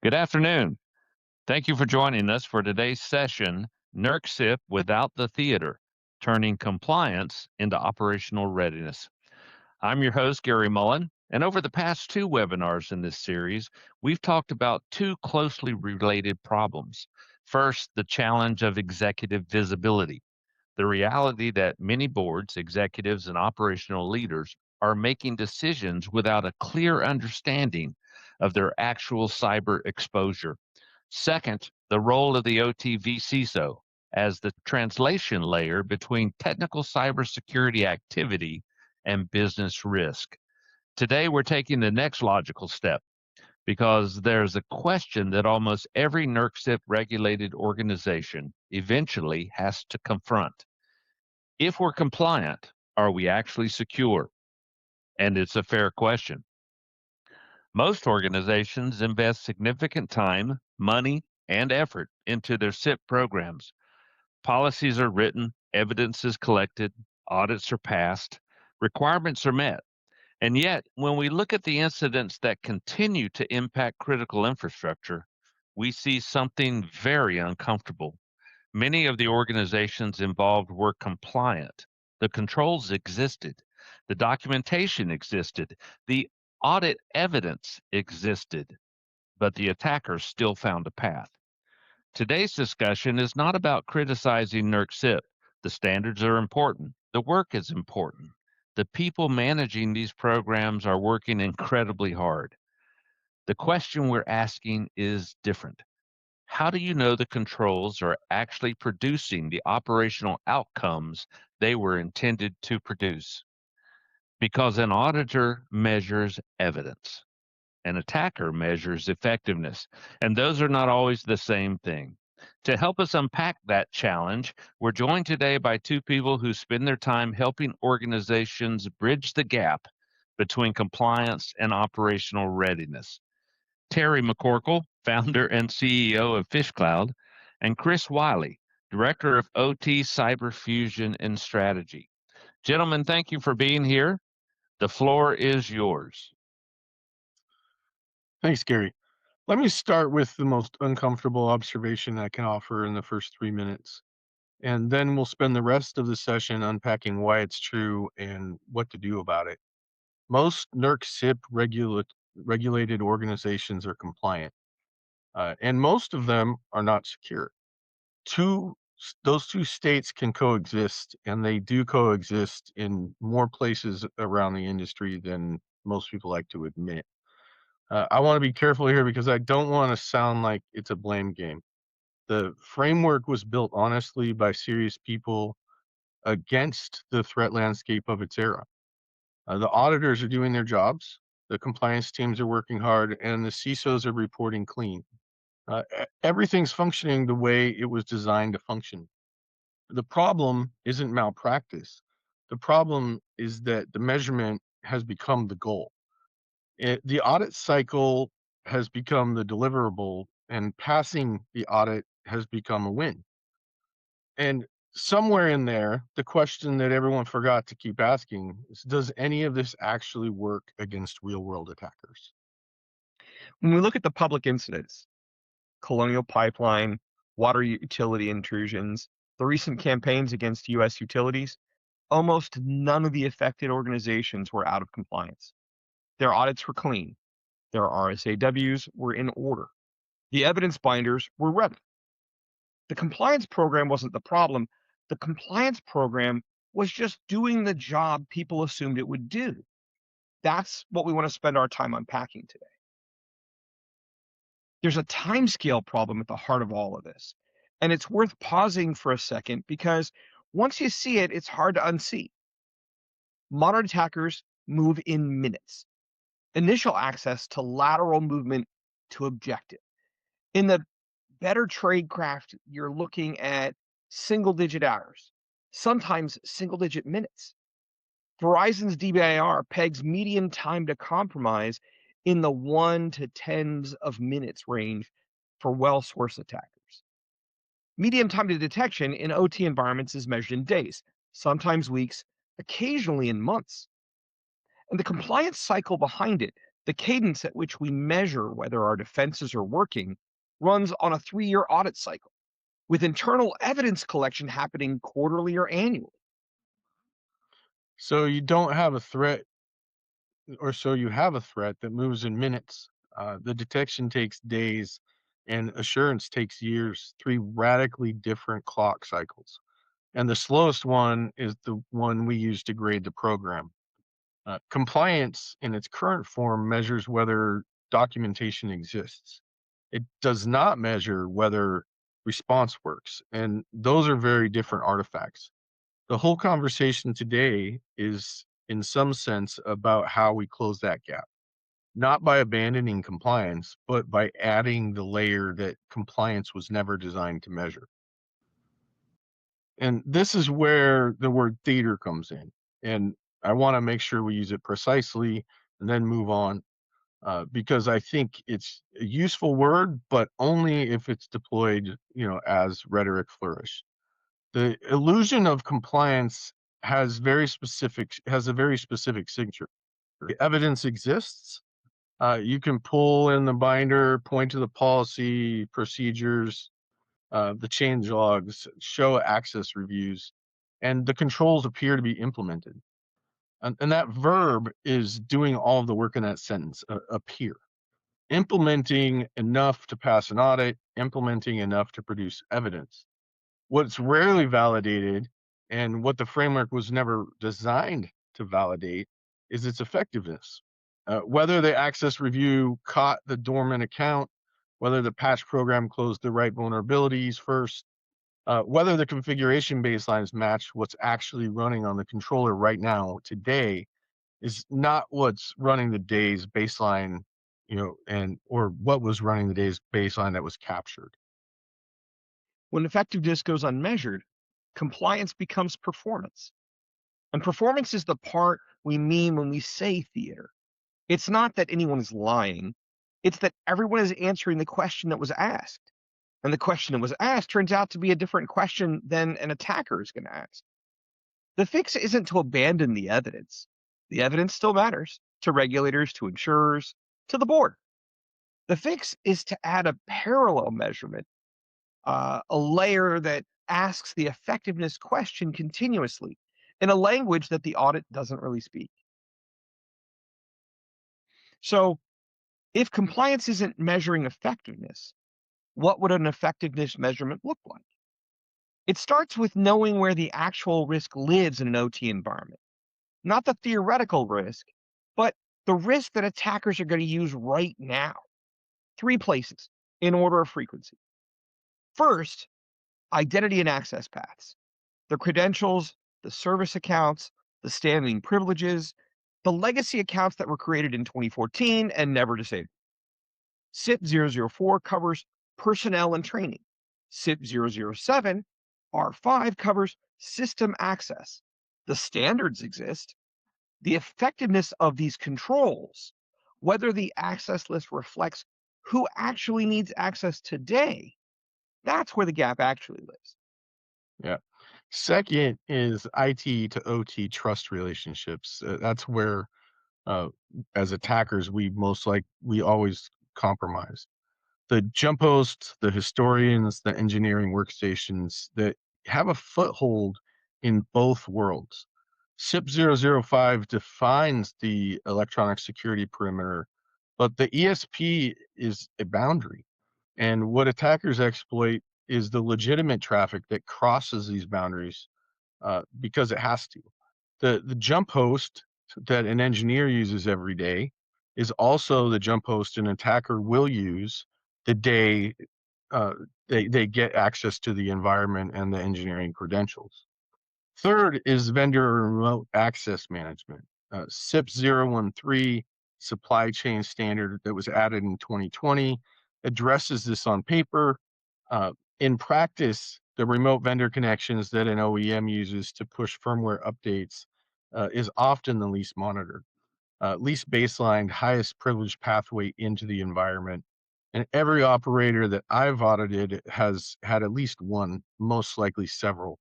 Good afternoon. Thank you for joining us for today's session, NERC CIP Without the Theater, Turning Compliance into Operational Readiness. I'm your host, Gary Mullen, and over the past two webinars in this series, we've talked about two closely related problems. First, the challenge of executive visibility, the reality that many boards, executives, and operational leaders are making decisions without a clear understanding of their actual cyber exposure. Second, the role of the OTV CISO as the translation layer between technical cybersecurity activity and business risk. Today, we're taking the next logical step because there's a question that almost every NERC CIP regulated organization eventually has to confront. If we're compliant, are we actually secure? And it's a fair question. Most organizations invest significant time, money, and effort into their CIP programs. Policies are written, evidence is collected, audits are passed, requirements are met. And yet, when we look at the incidents that continue to impact critical infrastructure, we see something very uncomfortable. Many of the organizations involved were compliant. The controls existed. The documentation existed. The audit evidence existed, but the attackers still found a path. Today's discussion is not about criticizing NERC CIP. The standards are important. The work is important. The people managing these programs are working incredibly hard. The question we're asking is different. How do you know the controls are actually producing the operational outcomes they were intended to produce? Because an auditor measures evidence, an attacker measures effectiveness, and those are not always the same thing. To help us unpack that challenge, we're joined today by two people who spend their time helping organizations bridge the gap between compliance and operational readiness. Terry McCorkle, founder and CEO of PhishCloud, and Chris Weule, director of OT Cyber Fusion and Strategy. Gentlemen, thank you for being here. The floor is yours. Thanks, Gary. Let me start with the most uncomfortable observation I can offer in the first 3 minutes, and then we'll spend the rest of the session unpacking why it's true and what to do about it. Most NERC CIP regulated organizations are compliant, and most of them are not secure. Those two states can coexist, and they do coexist in more places around the industry than most people like to admit. I want to be careful here because I don't want to sound like it's a blame game. The framework was built honestly by serious people against the threat landscape of its era. The auditors are doing their jobs, the compliance teams are working hard, and the CISOs are reporting clean. Everything's functioning the way it was designed to function. The problem isn't malpractice. The problem is that the measurement has become the goal. The audit cycle has become the deliverable, and passing the audit has become a win. And somewhere in there, the question that everyone forgot to keep asking is, does any of this actually work against real world attackers? When we look at the public incidents, Colonial Pipeline, water utility intrusions, the recent campaigns against U.S. utilities, almost none of the affected organizations were out of compliance. Their audits were clean. Their RSAWs were in order. The evidence binders were ready. The compliance program wasn't the problem. The compliance program was just doing the job people assumed it would do. That's what we want to spend our time unpacking today. There's a timescale problem at the heart of all of this. And it's worth pausing for a second because once you see it, it's hard to unsee. Modern attackers move in minutes. Initial access to lateral movement to objective. In the better tradecraft, you're looking at single digit hours, sometimes single digit minutes. Verizon's DBIR pegs median time to compromise in the 1 to tens of minutes range for well source attackers. Median time to detection in OT environments is measured in days, sometimes weeks, occasionally in months. And the compliance cycle behind it, The cadence at which we measure whether our defenses are working runs on a 3-year audit cycle, with internal evidence collection happening quarterly or annually. So you don't have a threat, or so you have a threat that moves in minutes. The detection takes days, and assurance takes years, three radically different clock cycles. And the slowest one is the one we use to grade the program. Compliance in its current form measures whether documentation exists. It does not measure whether response works. And those are very different artifacts. The whole conversation today is, in some sense, about how we close that gap, not by abandoning compliance, but by adding the layer that compliance was never designed to measure. And this is where the word theater comes in. And I want to make sure we use it precisely and then move on, because I think it's a useful word, but only if it's deployed, as rhetoric flourish. The illusion of compliance has a very specific signature. The evidence exists. You can pull in the binder, point to the policy, procedures, the change logs, show access reviews, and the controls appear to be implemented. And that verb is doing all of the work in that sentence, appear. Implementing enough to pass an audit, implementing enough to produce evidence. What's rarely validated, and what the framework was never designed to validate, is its effectiveness. Whether the access review caught the dormant account, whether the patch program closed the right vulnerabilities first, whether the configuration baselines match what's actually running on the controller right now, today, is not what's running the day's baseline, or what was running the day's baseline that was captured. When effectiveness goes unmeasured, compliance becomes performance. And performance is the part we mean when we say theater. It's not that anyone is lying, it's that everyone is answering the question that was asked. And the question that was asked turns out to be a different question than an attacker is going to ask. The fix isn't to abandon the evidence. The evidence still matters to regulators, to insurers, to the board. The fix is to add a parallel measurement, a layer that asks the effectiveness question continuously in a language that the audit doesn't really speak. So, if compliance isn't measuring effectiveness, what would an effectiveness measurement look like? It starts with knowing where the actual risk lives in an OT environment, not the theoretical risk, but the risk that attackers are going to use right now. 3 places in order of frequency. First, identity and access paths, the credentials, the service accounts, the standing privileges, the legacy accounts that were created in 2014 and never disabled. CIP 004 covers personnel and training. CIP 007 R5 covers system access. The standards exist. The effectiveness of these controls, whether the access list reflects who actually needs access today, that's where the gap actually lives. Yeah. Second is IT to OT trust relationships. That's where, uh, as attackers, we always compromise. The jump hosts, the historians, the engineering workstations that have a foothold in both worlds. CIP 005 defines the electronic security perimeter, but the ESP is a boundary. And what attackers exploit is the legitimate traffic that crosses these boundaries, because it has to. The jump host that an engineer uses every day is also the jump host an attacker will use the day, uh, they get access to the environment and the engineering credentials. Third is vendor remote access management. CIP 013 supply chain standard that was added in 2020 addresses this on paper. In practice, the remote vendor connections that an OEM uses to push firmware updates is often the least monitored, least baselined, highest privilege pathway into the environment. And every operator that I've audited has had at least one, most likely several.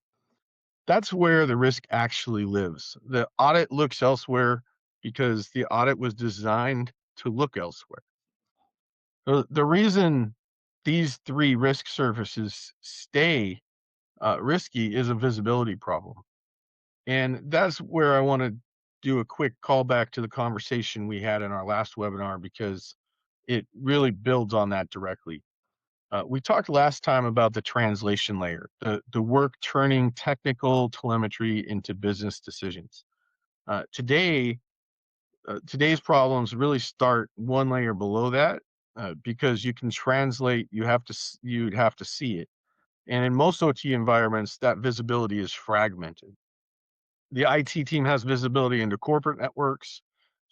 That's where the risk actually lives. The audit looks elsewhere because the audit was designed to look elsewhere. The reason these three risk surfaces stay risky is a visibility problem. And that's where I want to do a quick callback to the conversation we had in our last webinar, because it really builds on that directly. We talked last time about the translation layer, the work turning technical telemetry into business decisions. Today's problems really start one layer below that, because you can translate, you'd have to see it. And in most OT environments, that visibility is fragmented. The IT team has visibility into corporate networks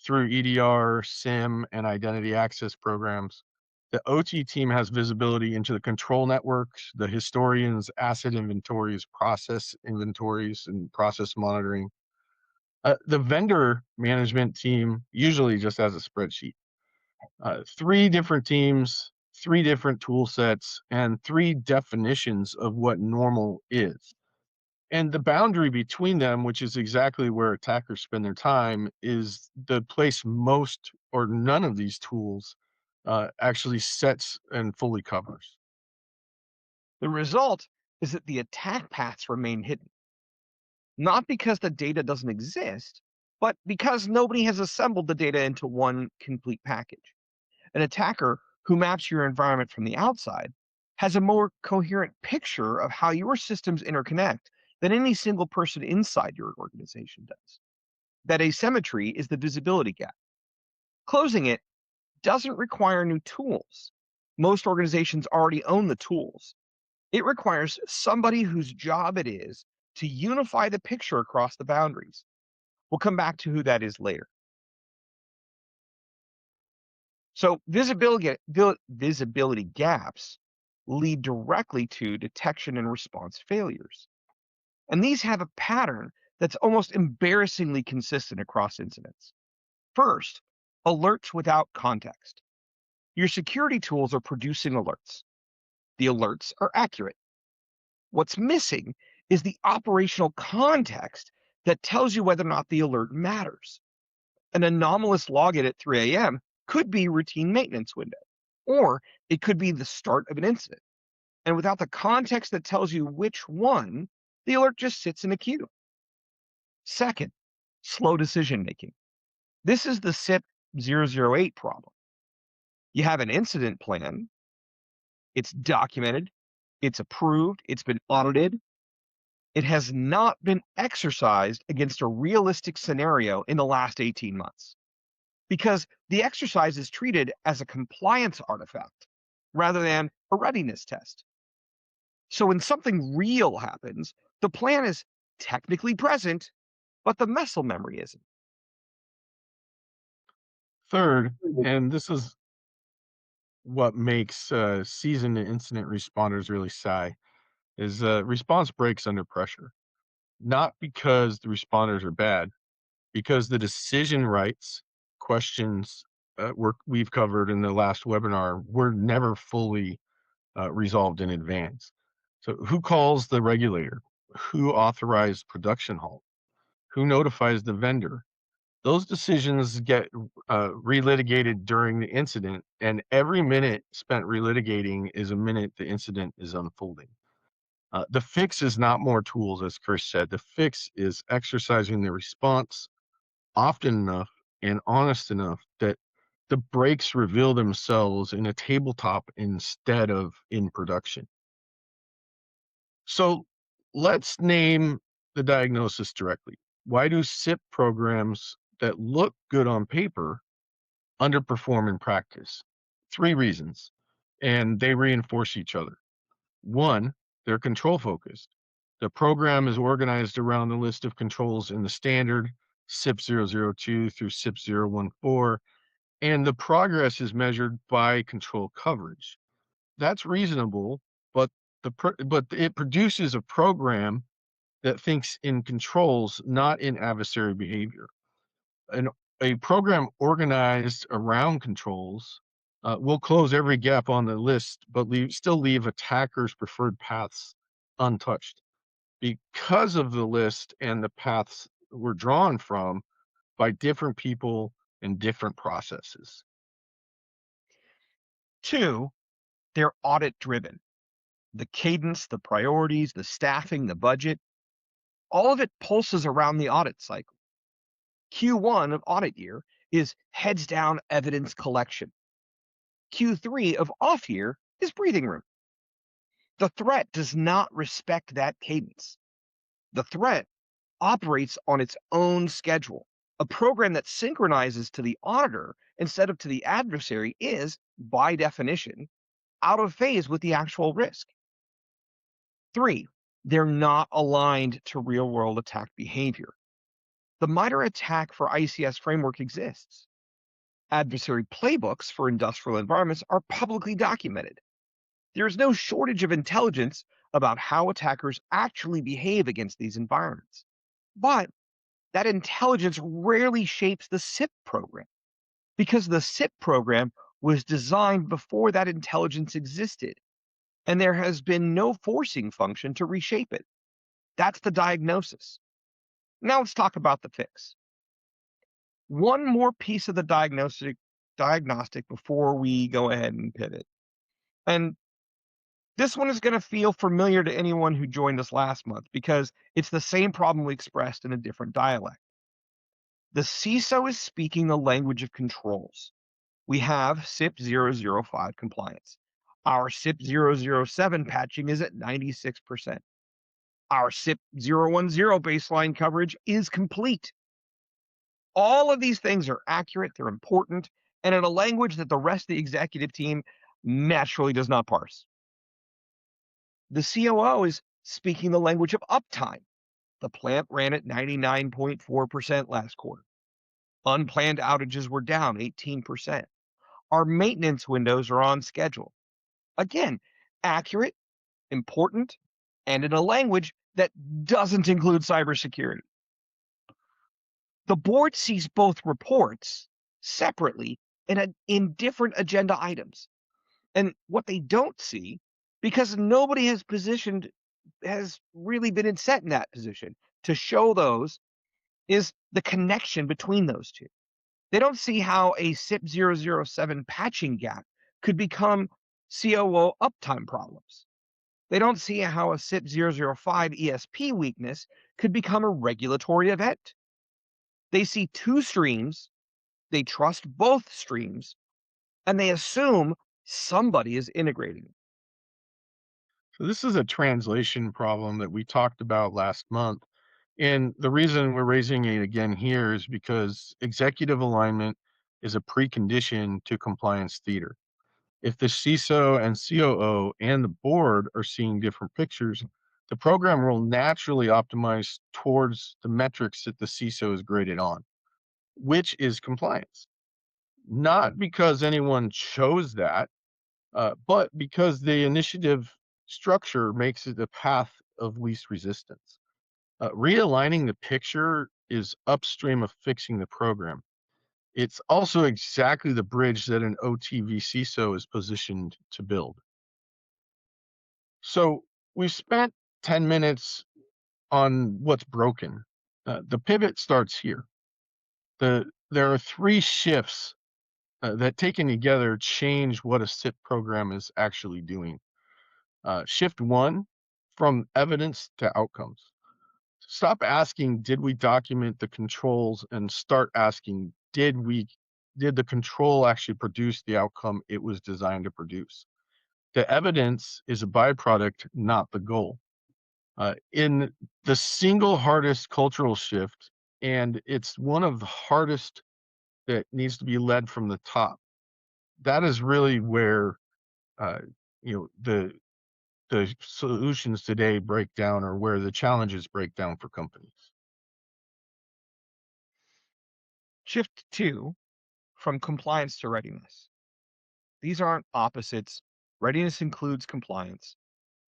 through EDR, SIM, and identity access programs. The OT team has visibility into the control networks, the historians, asset inventories, process inventories, and process monitoring. The vendor management team usually just has a spreadsheet. Three different teams, three different tool sets, and three definitions of what normal is. And the boundary between them, which is exactly where attackers spend their time, is the place most or none of these tools actually sets and fully covers. The result is that the attack paths remain hidden, not because the data doesn't exist, but because nobody has assembled the data into one complete package. An attacker who maps your environment from the outside has a more coherent picture of how your systems interconnect than any single person inside your organization does. That asymmetry is the visibility gap. Closing it doesn't require new tools. Most organizations already own the tools. It requires somebody whose job it is to unify the picture across the boundaries. We'll come back to who that is later. So visibility gaps lead directly to detection and response failures. And these have a pattern that's almost embarrassingly consistent across incidents. First, alerts without context. Your security tools are producing alerts. The alerts are accurate. What's missing is the operational context that tells you whether or not the alert matters. An anomalous login at 3 a.m. could be routine maintenance window, or it could be the start of an incident. And without the context that tells you which one, the alert just sits in a queue. Second, slow decision making. This is the CIP 008 problem. You have an incident plan, it's documented, it's approved, it's been audited. It has not been exercised against a realistic scenario in the last 18 months, because the exercise is treated as a compliance artifact rather than a readiness test. So when something real happens, the plan is technically present, but the muscle memory isn't. Third, and this is what makes seasoned incident responders really sigh, is response breaks under pressure. Not because the responders are bad, because the decision rights questions we've covered in the last webinar were never fully resolved in advance. So who calls the regulator? Who authorized production halt? Who notifies the vendor? Those decisions get relitigated during the incident, and every minute spent relitigating is a minute the incident is unfolding. The fix is not more tools, as Chris said. The fix is exercising the response often enough and honest enough that the breaks reveal themselves in a tabletop instead of in production. So let's name the diagnosis directly. Why do CIP programs that look good on paper underperform in practice? Three reasons, and they reinforce each other. One, they're control focused. The program is organized around the list of controls in the standard CIP 002 through CIP 014, and the progress is measured by control coverage. That's reasonable, but it produces a program that thinks in controls, not in adversary behavior. And a program organized around controls will close every gap on the list, but still leave attackers' preferred paths untouched because of the list and the paths were drawn from by different people and different processes. 2, they're audit driven. The cadence, the priorities, the staffing, the budget, all of it pulses around the audit cycle. Q1 of audit year is heads down evidence collection. Q3 of off year is breathing room. The threat does not respect that cadence. The threat operates on its own schedule. A program that synchronizes to the auditor instead of to the adversary is, by definition, out of phase with the actual risk. 3, they're not aligned to real world attack behavior. The MITRE ATT&CK for ICS framework exists. Adversary playbooks for industrial environments are publicly documented. There is no shortage of intelligence about how attackers actually behave against these environments. But that intelligence rarely shapes the CIP program because the CIP program was designed before that intelligence existed, and there has been no forcing function to reshape it. That's the diagnosis. Now let's talk about the fix. One more piece of the diagnostic before we go ahead and pivot. And this one is going to feel familiar to anyone who joined us last month because it's the same problem we expressed in a different dialect. The CISO is speaking the language of controls. We have CIP 005 compliance. Our CIP 007 patching is at 96%. Our CIP 010 baseline coverage is complete. All of these things are accurate, they're important, and in a language that the rest of the executive team naturally does not parse. The COO is speaking the language of uptime. The plant ran at 99.4% last quarter. Unplanned outages were down 18%. Our maintenance windows are on schedule. Again, accurate, important, and in a language that doesn't include cybersecurity. The board sees both reports separately in different agenda items. And what they don't see, because nobody has really been set in that position to show those, is the connection between those two. They don't see how a CIP 007 patching gap could become COO uptime problems. They don't see how a CIP 005 ESP weakness could become a regulatory event. They see two streams, they trust both streams, and they assume somebody is integrating. So this is a translation problem that we talked about last month. And the reason we're raising it again here is because executive alignment is a precondition to compliance theater. If the CISO and COO and the board are seeing different pictures, the program will naturally optimize towards the metrics that the CISO is graded on, which is compliance. Not because anyone chose that, but because the initiative structure makes it a path of least resistance. Realigning the picture is upstream of fixing the program. It's also exactly the bridge that an OTV CISO is positioned to build. So we've spent 10 minutes on what's broken. The pivot starts here. There are three shifts that taken together change what a CIP program is actually doing. Shift 1, from evidence to outcomes. Stop asking, did we document the controls, and start asking, did the control actually produce the outcome it was designed to produce? The evidence is a byproduct, not the goal. In the single hardest cultural shift, and it's one of the hardest that needs to be led from the top. That is really where uh, the solutions today break down, or where the challenges break down for companies. Shift 2, from compliance to readiness. These aren't opposites. Readiness includes compliance,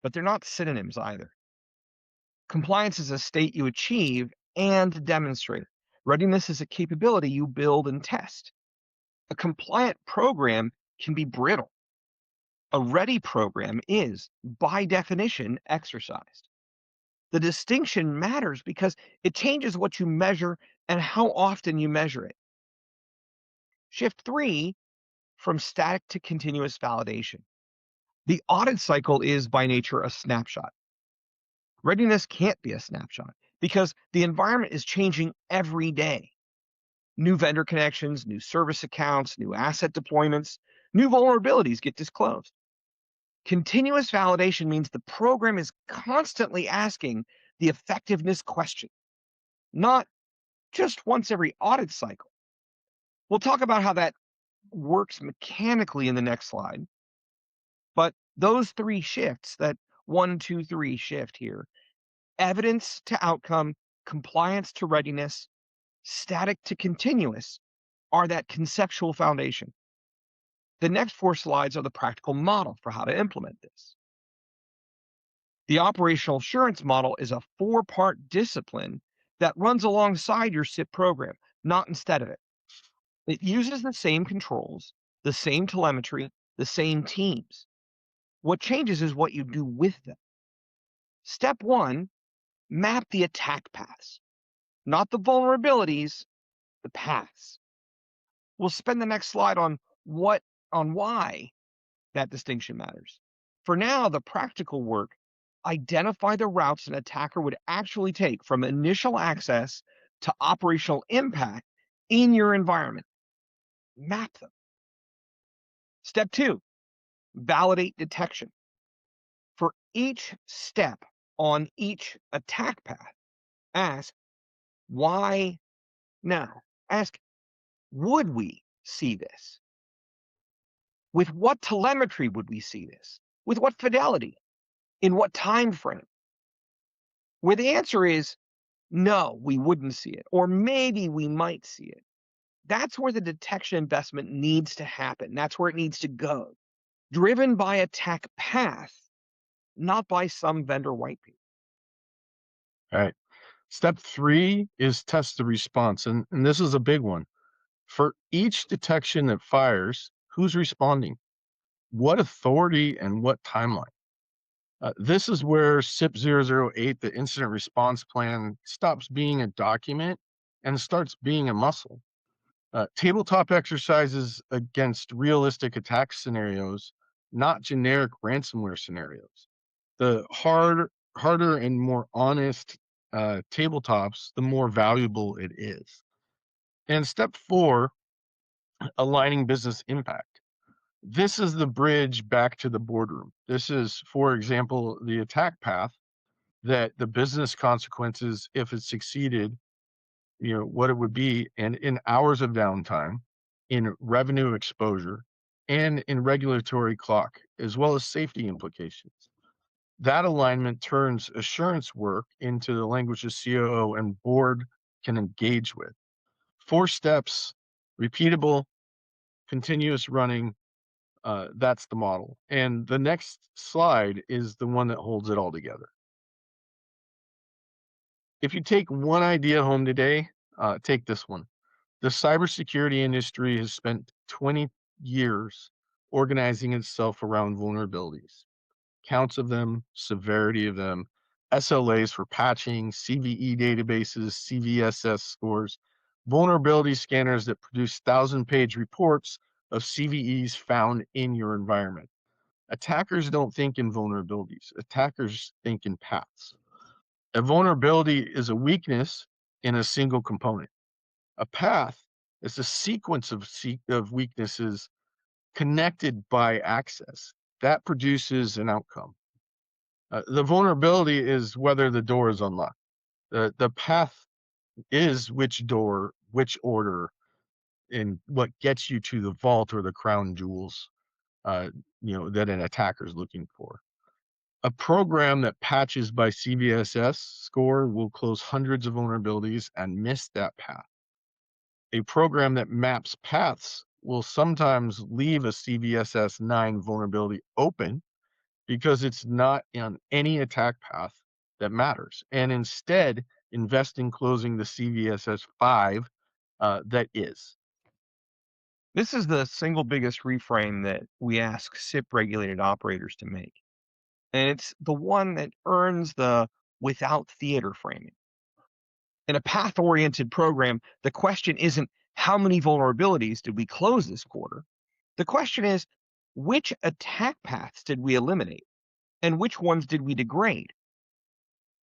but they're not synonyms either. Compliance is a state you achieve and demonstrate. Readiness is a capability you build and test. A compliant program can be brittle. A ready program is, by definition, exercised. The distinction matters because it changes what you measure and how often you measure it. Shift 3, from static to continuous validation. The audit cycle is by nature a snapshot. Readiness can't be a snapshot because the environment is changing every day. New vendor connections, new service accounts, new asset deployments, new vulnerabilities get disclosed. Continuous validation means the program is constantly asking the effectiveness question, not just once every audit cycle. We'll talk about how that works mechanically in the next slide. But those three shifts, that 1, 2, 3 shift here, evidence to outcome, compliance to readiness, static to continuous, are that conceptual foundation. The next 4 slides are the practical model for how to implement this. The operational assurance model is a 4-part discipline that runs alongside your CIP program, not instead of it. It uses the same controls, the same telemetry, the same teams. What changes is what you do with them. Step 1, map the attack paths, not the vulnerabilities, the paths. We'll spend the next slide on why that distinction matters. For now, the practical work, identify the routes an attacker would actually take from initial access to operational impact in your environment. Map them. Step 2, validate detection. For each step on each attack path, ask why now. Ask, would we see this? With what telemetry would we see this? With what fidelity? In what time frame? Where the answer is no, we wouldn't see it, or maybe we might see it. That's where the detection investment needs to happen. That's where it needs to go. Driven by attack path, not by some vendor white paper. All right. Step 3 is test the response. And this is a big one. For each detection that fires, who's responding? What authority and what timeline? This is where CIP 008, the incident response plan, stops being a document and starts being a muscle. Tabletop exercises against realistic attack scenarios, not generic ransomware scenarios. The harder and more honest tabletops, the more valuable it is. And step 4, aligning business impact. This is the bridge back to the boardroom. This is, for example, the attack path, that the business consequences, if it succeeded, what it would be, and in hours of downtime, in revenue exposure, and in regulatory clock, as well as safety implications. That alignment turns assurance work into the language the COO and board can engage with. 4 steps, repeatable, continuous running. That's the model. And the next slide is the one that holds it all together. If you take one idea home today, take this one. The cybersecurity industry has spent 20 years organizing itself around vulnerabilities. Counts of them, severity of them, SLAs for patching, CVE databases, CVSS scores, vulnerability scanners that produce 1,000-page reports of CVEs found in your environment. Attackers don't think in vulnerabilities. Attackers think in paths. A vulnerability is a weakness in a single component. A path is a sequence of weaknesses connected by access. That produces an outcome. The vulnerability is whether the door is unlocked. The path is which door, which order, and what gets you to the vault or the crown jewels, that an attacker is looking for. A program that patches by CVSS score will close hundreds of vulnerabilities and miss that path. A program that maps paths will sometimes leave a CVSS 9 vulnerability open because it's not on any attack path that matters, and instead invest in closing the CVSS 5 that is. This is the single biggest reframe that we ask CIP regulated operators to make. And it's the one that earns the without theater framing. In a path-oriented program, the question isn't how many vulnerabilities did we close this quarter? The question is, which attack paths did we eliminate and which ones did we degrade?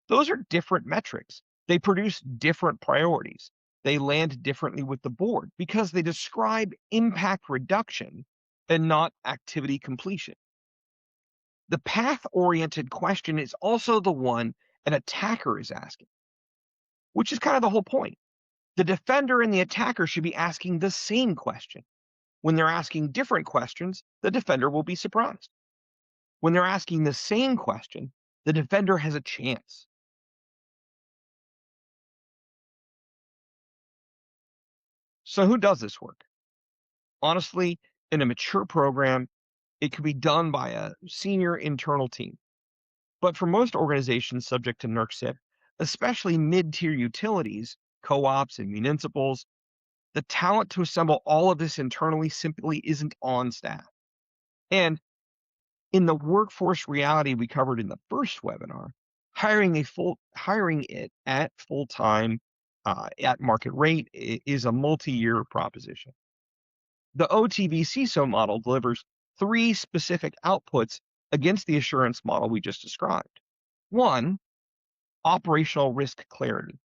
Those are different metrics. They produce different priorities. They land differently with the board because they describe impact reduction and not activity completion. The path-oriented question is also the one an attacker is asking, which is kind of the whole point. The defender and the attacker should be asking the same question. When they're asking different questions, the defender will be surprised. When they're asking the same question, the defender has a chance. So who does this work? Honestly, in a mature program, it could be done by a senior internal team. But for most organizations subject to NERC CIP, especially mid-tier utilities, co-ops, and municipals, the talent to assemble all of this internally simply isn't on staff. And in the workforce reality we covered in the first webinar, hiring it at full-time at market rate is a multi-year proposition. The OTV CISO model delivers 3 specific outputs against the assurance model we just described. 1, operational risk clarity.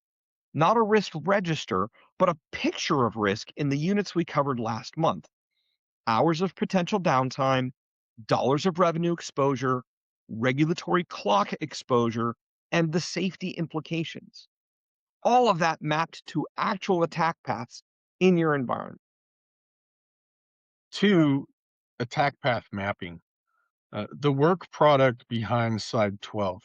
Not a risk register, but a picture of risk in the units we covered last month. Hours of potential downtime, dollars of revenue exposure, regulatory clock exposure, and the safety implications. All of that mapped to actual attack paths in your environment. 2, attack path mapping. The work product behind slide 12.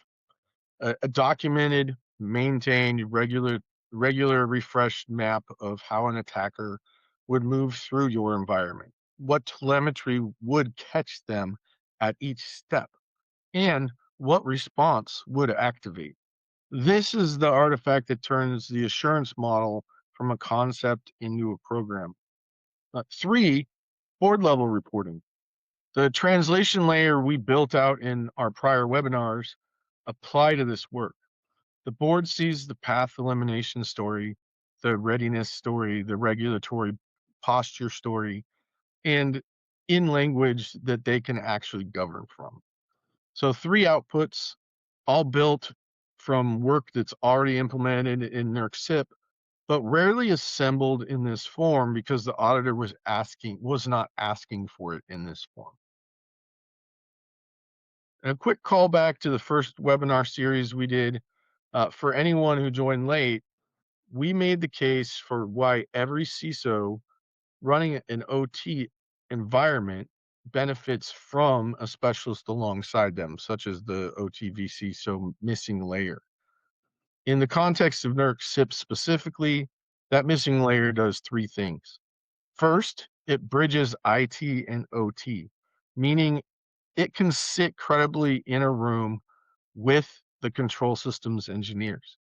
A documented, maintained, regular refreshed map of how an attacker would move through your environment, what telemetry would catch them at each step, and what response would activate. This is the artifact that turns the assurance model from a concept into a program. 3, board level reporting. The translation layer we built out in our prior webinars apply to this work. The board sees the path elimination story, the readiness story, the regulatory posture story, and in language that they can actually govern from. So 3 outputs, all built from work that's already implemented in NERC CIP, but rarely assembled in this form because the auditor was not asking for it in this form. A quick callback to the first webinar series we did. For anyone who joined late, we made the case for why every CISO running an OT environment benefits from a specialist alongside them, such as the OTV CISO missing layer. In the context of NERC CIP specifically, that missing layer does 3 things. First, it bridges IT and OT, meaning it can sit credibly in a room with the control systems engineers.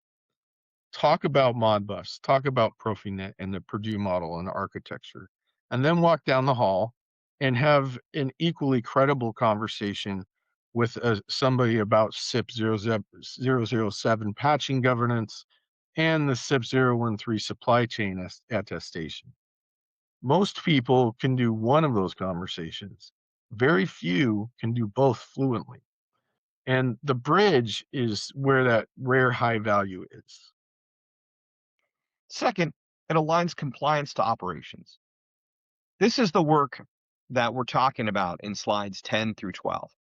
Talk about Modbus, talk about Profinet and the Purdue model and architecture, and then walk down the hall and have an equally credible conversation with somebody about CIP 007 patching governance and the CIP 013 supply chain attestation. Most people can do one of those conversations. Very few can do both fluently. And the bridge is where that rare high value is. Second, it aligns compliance to operations. This is the work that we're talking about in slides 10 through 12.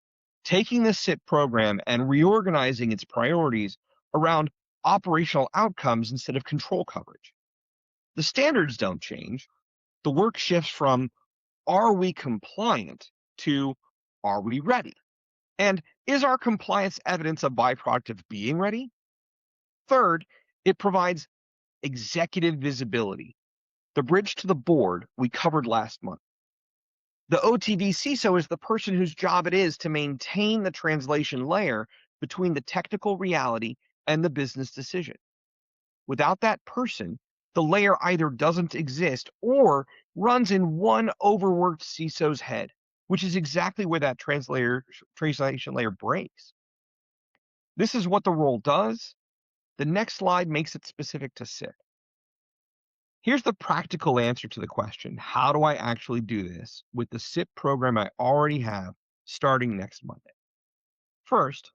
Taking the CIP program and reorganizing its priorities around operational outcomes instead of control coverage. The standards don't change. The work shifts from are we compliant to are we ready? And is our compliance evidence a byproduct of being ready? Third, it provides executive visibility, the bridge to the board we covered last month. The OTV CISO is the person whose job it is to maintain the translation layer between the technical reality and the business decision. Without that person, the layer either doesn't exist or runs in one overworked CISO's head, which is exactly where that translation layer breaks. This is what the role does. The next slide makes it specific to CIP. Here's the practical answer to the question: how do I actually do this with the CIP program I already have starting next Monday? First,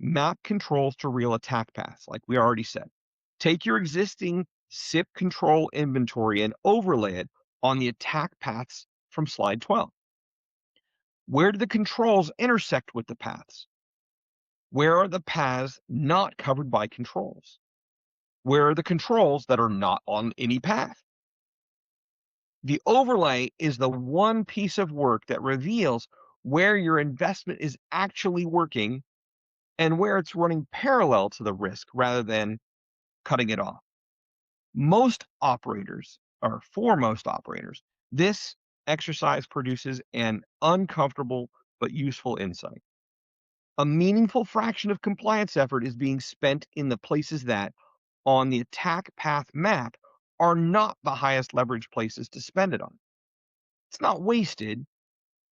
map controls to real attack paths, like we already said. Take your existing CIP control inventory and overlay it on the attack paths from slide 12. Where do the controls intersect with the paths? Where are the paths not covered by controls? Where are the controls that are not on any path? The overlay is the one piece of work that reveals where your investment is actually working and where it's running parallel to the risk rather than cutting it off. Most operators, or for most operators, this exercise produces an uncomfortable but useful insight. A meaningful fraction of compliance effort is being spent in the places that, on the attack path map, are not the highest leverage places to spend it on. It's not wasted,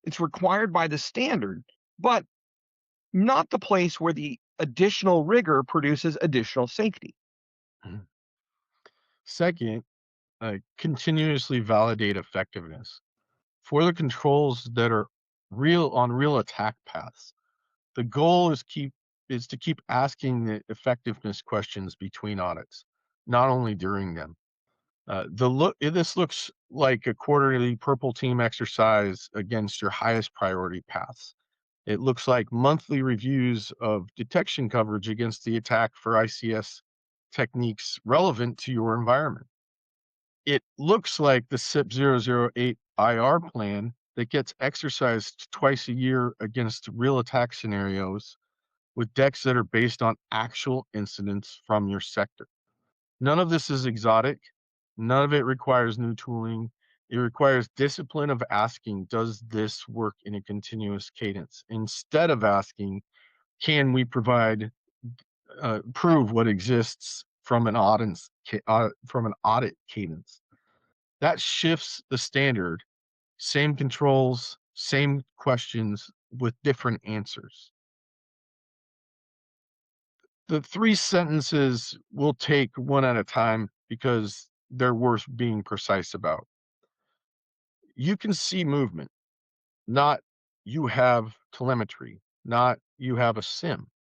it's required by the standard, but not the place where the additional rigor produces additional safety. Mhm. Second, continuously validate effectiveness. For the controls that are real attack paths, the goal is to keep asking the effectiveness questions between audits, not only during them. This looks like a quarterly purple team exercise against your highest priority paths. It looks like monthly reviews of detection coverage against the attack for ICS techniques relevant to your environment. It looks like the CIP 008 IR plan that gets exercised twice a year against real attack scenarios with decks that are based on actual incidents from your sector. None of this is exotic. None of it requires new tooling. It requires discipline of asking, does this work in a continuous cadence? Instead of asking, can we prove what exists from an audit cadence? That shifts the standard. Same controls, same questions with different answers. The 3 sentences will take one at a time because they're worth being precise about. You can see movement, not you have telemetry, not you have a sim.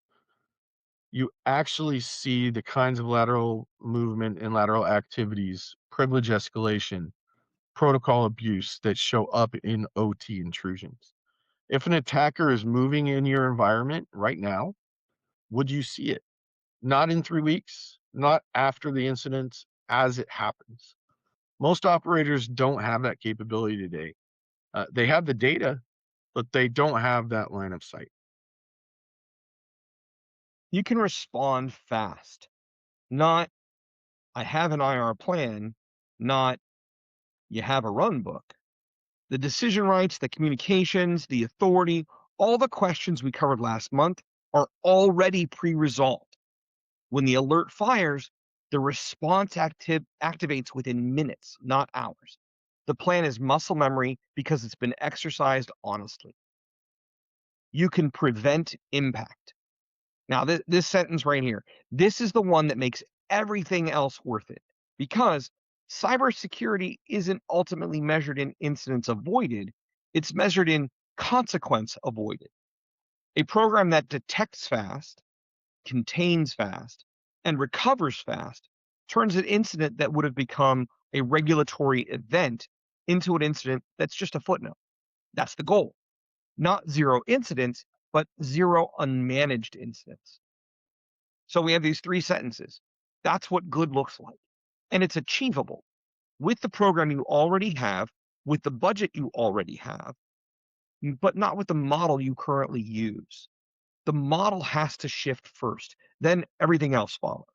You actually see the kinds of lateral movement and lateral activities, privilege escalation, protocol abuse that show up in OT intrusions. If an attacker is moving in your environment right now, would you see it? Not in 3 weeks, not after the incident, as it happens. Most operators don't have that capability today. They have the data, but they don't have that line of sight. You can respond fast, not I have an IR plan, not you have a run book. The decision rights, the communications, the authority, all the questions we covered last month are already pre-resolved. When the alert fires, the response activates within minutes, not hours. The plan is muscle memory because it's been exercised honestly. You can prevent impact. Now, this sentence right here, this is the one that makes everything else worth it, because cybersecurity isn't ultimately measured in incidents avoided, it's measured in consequence avoided. A program that detects fast, contains fast, and recovers fast turns an incident that would have become a regulatory event into an incident that's just a footnote. That's the goal. Not zero incidents, but zero unmanaged incidents. So we have these 3 sentences. That's what good looks like. And it's achievable with the program you already have, with the budget you already have, but not with the model you currently use. The model has to shift first, then everything else follows.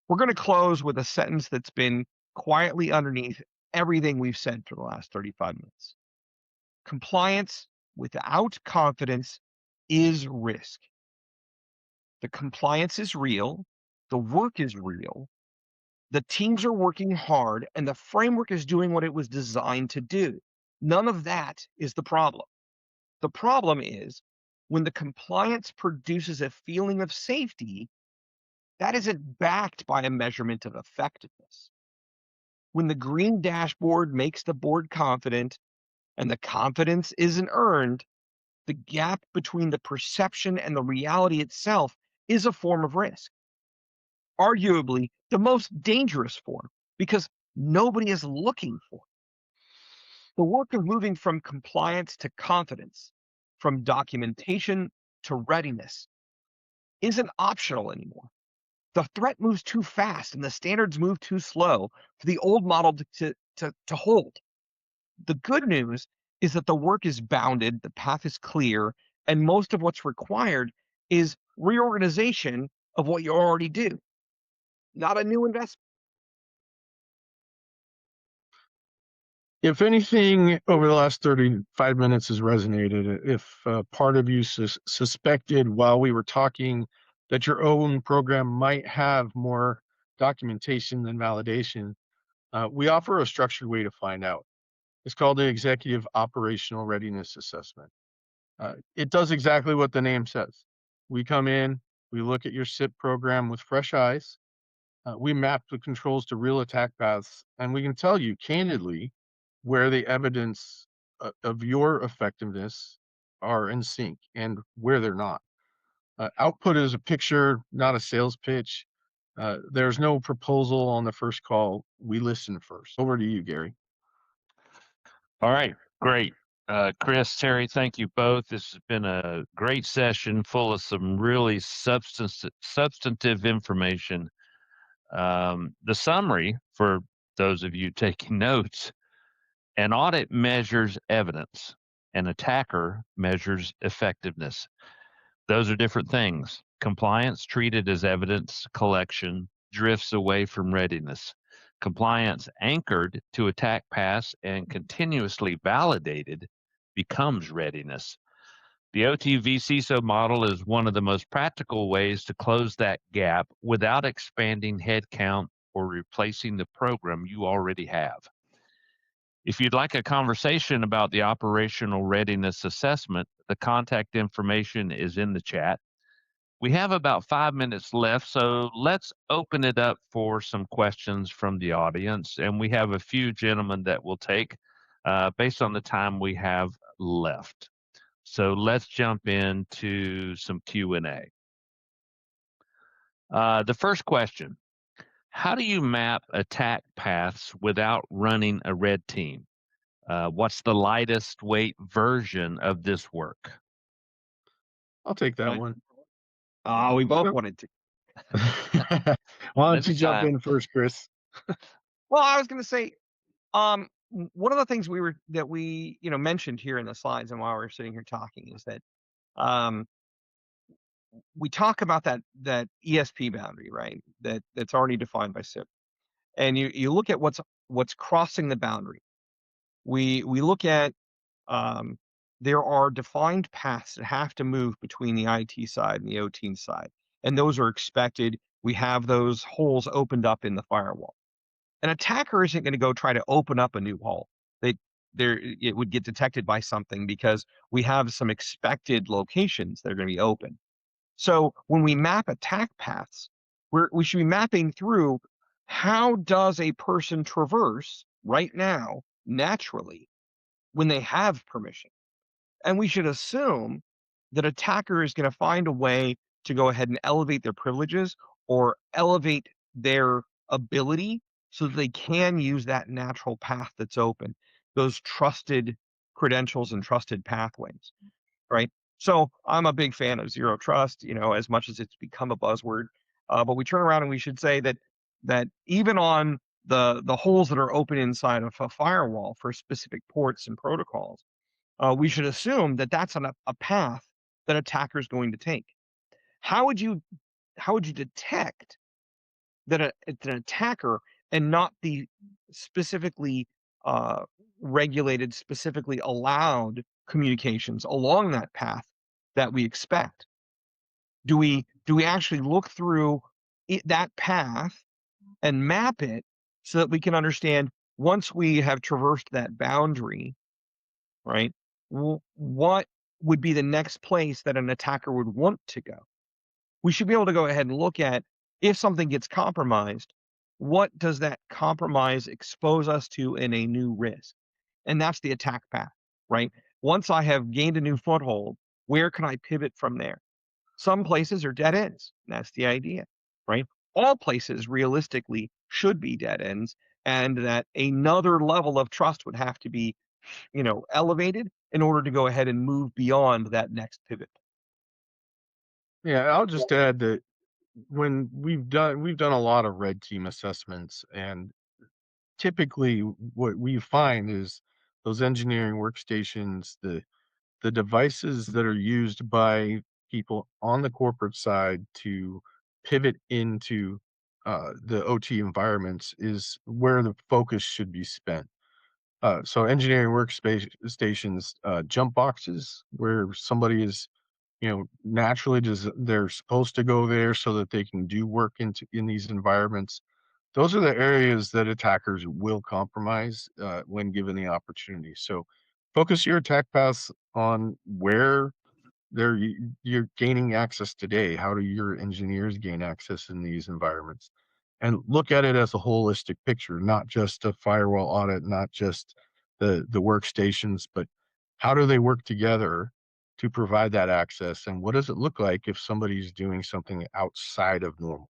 We're going to close with a sentence that's been quietly underneath everything we've said for the last 35 minutes. Compliance without confidence is risk. The compliance is real, the work is real, the teams are working hard, and the framework is doing what it was designed to do. None of that is the problem. The problem is when the compliance produces a feeling of safety, that isn't backed by a measurement of effectiveness. When the green dashboard makes the board confident and the confidence isn't earned, the gap between the perception and the reality itself is a form of risk. Arguably the most dangerous form, because nobody is looking for it. The work of moving from compliance to confidence, from documentation to readiness, isn't optional anymore. The threat moves too fast and the standards move too slow for the old model to hold. The good news is that the work is bounded, the path is clear, and most of what's required is reorganization of what you already do, not a new investment. If anything over the last 35 minutes has resonated, if part of you suspected while we were talking that your own program might have more documentation than validation, we offer a structured way to find out. It's called the Executive Operational Readiness Assessment. It does exactly what the name says. We come in, we look at your CIP program with fresh eyes, we map the controls to real attack paths, and we can tell you candidly where the evidence of your effectiveness are in sync and where they're not. Output is a picture, not a sales pitch. There's no proposal on the first call. We listen first. Over to you, Gary. All right, great. Chris, Terry, thank you both. This has been a great session full of some really substantive information. The summary, for those of you taking notes: an audit measures evidence, an attacker measures effectiveness. Those are different things. Compliance, treated as evidence collection, drifts away from readiness. Compliance, anchored to attack paths and continuously validated, becomes readiness. The OTV CISO model is one of the most practical ways to close that gap without expanding headcount or replacing the program you already have. If you'd like a conversation about the operational readiness assessment, the contact information is in the chat. We have about 5 minutes left, so let's open it up for some questions from the audience. And we have a few gentlemen that we'll take based on the time we have left. So let's jump into some Q&A. The first question: how do you map attack paths without running a red team? What's the lightest weight version of this work? I'll take that one. We both wanted to. Why don't you jump in first, Chris? Well, I was going to say, one of the things we mentioned here in the slides and while we were sitting here talking is that we talk about that ESP boundary, right? That's already defined by CIP, and you look at what's crossing the boundary. We look at there are defined paths that have to move between the IT side and the OT side, and those are expected. We have those holes opened up in the firewall. An attacker isn't going to go try to open up a new hole. It would get detected by something because we have some expected locations that are going to be open. So when we map attack paths, we should be mapping through how does a person traverse right now naturally when they have permission. And we should assume that attacker is going to find a way to go ahead and elevate their privileges or elevate their ability so that they can use that natural path that's open, those trusted credentials and trusted pathways, right? So I'm a big fan of zero trust, as much as it's become a buzzword. But we turn around and we should say that even on the holes that are open inside of a firewall for specific ports and protocols, we should assume that that's a path that attacker is going to take. How would you detect that it's an attacker and not the specifically regulated, specifically allowed communications along that path that we expect? Do we actually look through that path and map it so that we can understand once we have traversed that boundary, right? What would be the next place that an attacker would want to go? We should be able to go ahead and look at if something gets compromised, what does that compromise expose us to in a new risk? And that's the attack path, right? Once I have gained a new foothold, where can I pivot from there? Some places are dead ends. That's the idea, right? All places realistically should be dead ends, and that another level of trust would have to be, elevated in order to go ahead and move beyond that next pivot. Yeah, I'll just add that when we've done a lot of red team assessments, and typically what we find is those engineering workstations, the devices that are used by people on the corporate side to pivot into the OT environments is where the focus should be spent. So engineering workspace stations, jump boxes where somebody is, naturally just they're supposed to go there so that they can do work in these environments. Those are the areas that attackers will compromise when given the opportunity. So focus your attack paths on where you're gaining access today. How do your engineers gain access in these environments? And look at it as a holistic picture, not just a firewall audit, not just the workstations, but how do they work together to provide that access? And what does it look like if somebody's doing something outside of normal?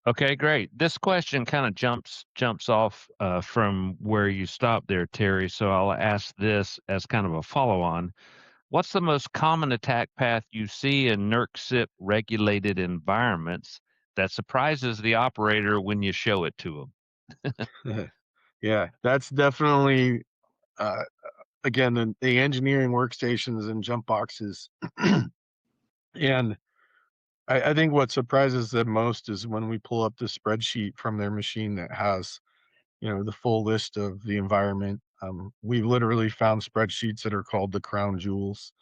Okay, great. This question kind of jumps off from where you stopped there, Terry. So I'll ask this as kind of a follow-on. What's the most common attack path you see in NERC CIP regulated environments that surprises the operator when you show it to them? Yeah, that's definitely uh, again the engineering workstations and jump boxes. And I think what surprises them most is when we pull up the spreadsheet from their machine that has, the full list of the environment. We've literally found spreadsheets that are called the crown jewels.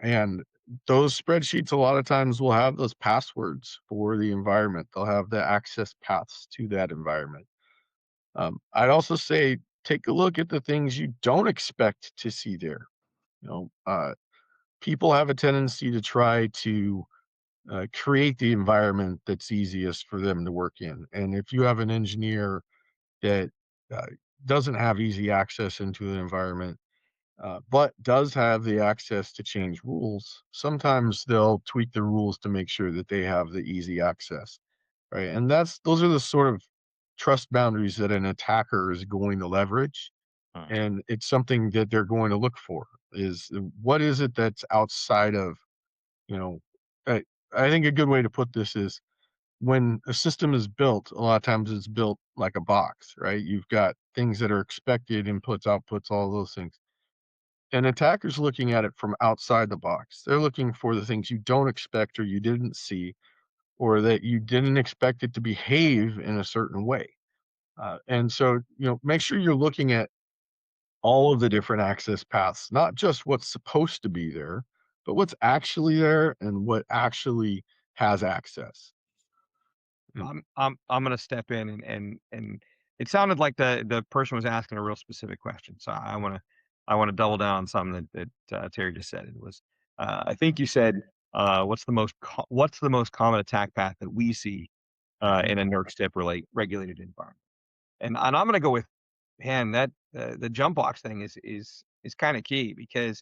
And those spreadsheets, a lot of times, will have those passwords for the environment. They'll have the access paths to that environment. I'd also say take a look at the things you don't expect to see there. You know, uh, People have a tendency to try to create the environment that's easiest for them to work in. And if you have an engineer that uh, doesn't have easy access into the environment, but does have the access to change rules, sometimes they'll tweak the rules to make sure that they have the easy access, right? And those are the sort of trust boundaries that an attacker is going to leverage, Mhm. and it's something that they're going to look for is what is it that's outside of, you know, I, I think a good way to put this is when a system is built, a lot of times it's built like a box, right? You've got things that are expected, inputs, outputs, all those things. An attacker's looking at it from outside the box. They're looking for the things you don't expect or you didn't see, or that you didn't expect it to behave in a certain way. And so, make sure you're looking at all of the different access paths, not just what's supposed to be there, but what's actually there and what actually has access. Mm. I'm gonna step in and it sounded like the person was asking a real specific question. So I wanna double down on something that Terry just said. It was I think you said what's the most common attack path that we see in a NERC CIP regulated environment? And I'm gonna go with, man, that the jump box thing is kind of key because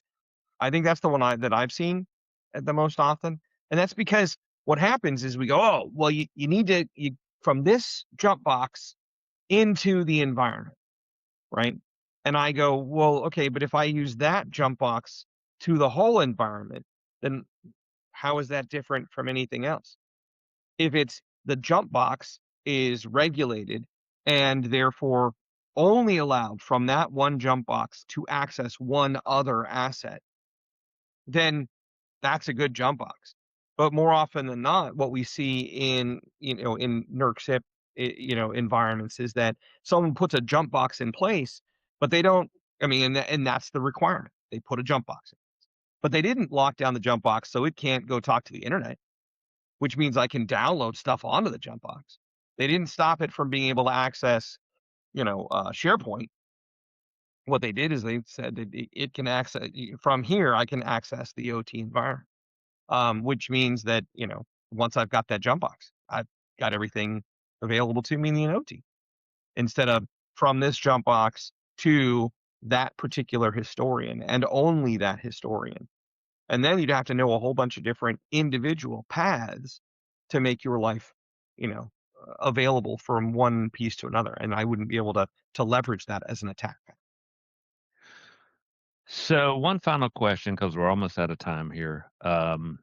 I think that's the one that I've seen at the most often, and that's because what happens is we go, "Oh, well, you need to you from this jump box into the environment," right? And I go, "Well, okay, but if I use that jump box to the whole environment, then how is that different from anything else?" If it's the jump box is regulated and therefore only allowed from that one jump box to access one other asset, then that's a good jump box. But more often than not, what we see in NERC CIP environments is that someone puts a jump box in place, but they don't. I mean, and that's the requirement. They put a jump box in, but they didn't lock down the jump box so it can't go talk to the internet, which means I can download stuff onto the jump box. They didn't stop it from being able to access, SharePoint. What they did is they said that it can access from here. I can access the OT environment. Which means that, once I've got that jump box. I've got everything available to me in the OT instead of from this jump box to that particular historian and only that historian. And then you'd have to know a whole bunch of different individual paths to make your life, available from one piece to another. And I wouldn't be able to leverage that as an attack path. So one final question, because we're almost out of time here. And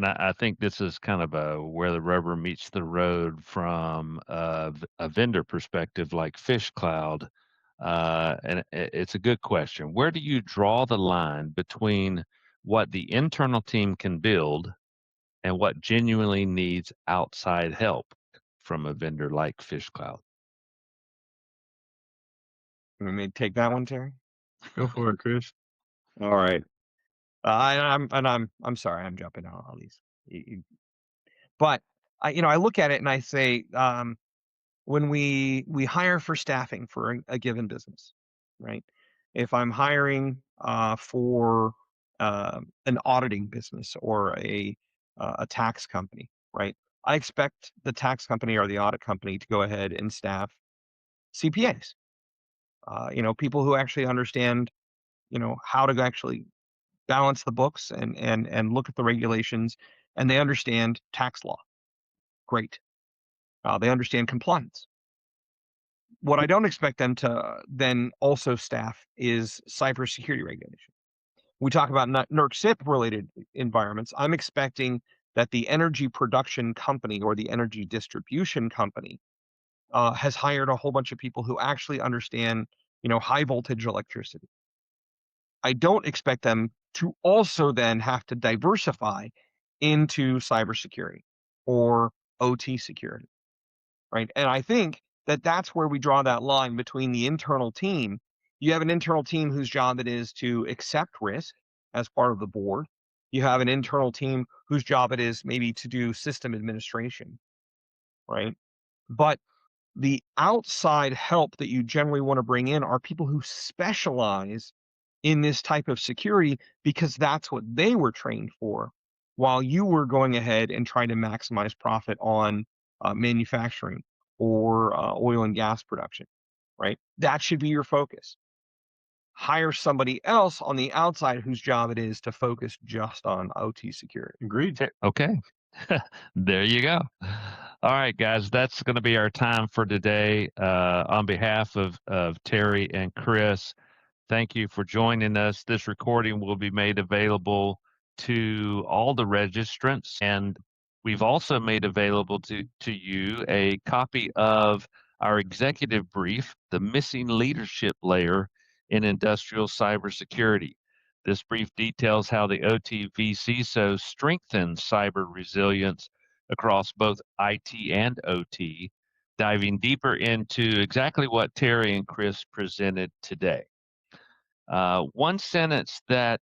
I think this is kind of where the rubber meets the road from a vendor perspective like PhishCloud. And it's a good question. Where do you draw the line between what the internal team can build and what genuinely needs outside help from a vendor like PhishCloud? You want me to take that one, Terry? Go for it, Chris. All right. I'm sorry, I'm jumping on all these. But I look at it and I say, when we hire for staffing for a given business, right? If I'm hiring for an auditing business or a tax company, right? I expect the tax company or the audit company to go ahead and staff CPAs. People who actually understand, how to actually balance the books and look at the regulations, and they understand tax law. Great. They understand compliance. What I don't expect them to then also staff is cybersecurity regulation. We talk about NERC CIP related environments. I'm expecting that the energy production company or the energy distribution company has hired a whole bunch of people who actually understand, high voltage electricity. I don't expect them to also then have to diversify into cybersecurity or OT security, right? And I think that that's where we draw that line between the internal team. You have an internal team whose job it is to accept risk as part of the board. You have an internal team whose job it is maybe to do system administration, right? But the outside help that you generally want to bring in are people who specialize in this type of security because that's what they were trained for, while you were going ahead and trying to maximize profit on manufacturing or oil and gas production, right? That should be your focus. Hire somebody else on the outside whose job it is to focus just on OT security. Agreed. Okay. There you go. All right, guys, that's going to be our time for today. On behalf of Terry and Chris, thank you for joining us. This recording will be made available to all the registrants, and we've also made available to you a copy of our executive brief, The Missing Leadership Layer in Industrial Cybersecurity. This brief details how the OT vCISO strengthens cyber resilience across both IT and OT, diving deeper into exactly what Terry and Chris presented today. One sentence that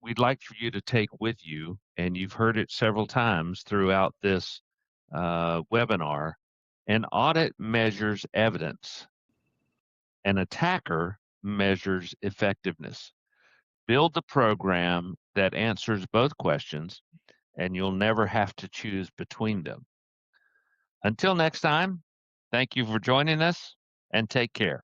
we'd like for you to take with you, and you've heard it several times throughout this webinar: an audit measures evidence, an attacker measures effectiveness. Build the program that answers both questions, and you'll never have to choose between them. Until next time, thank you for joining us, and take care.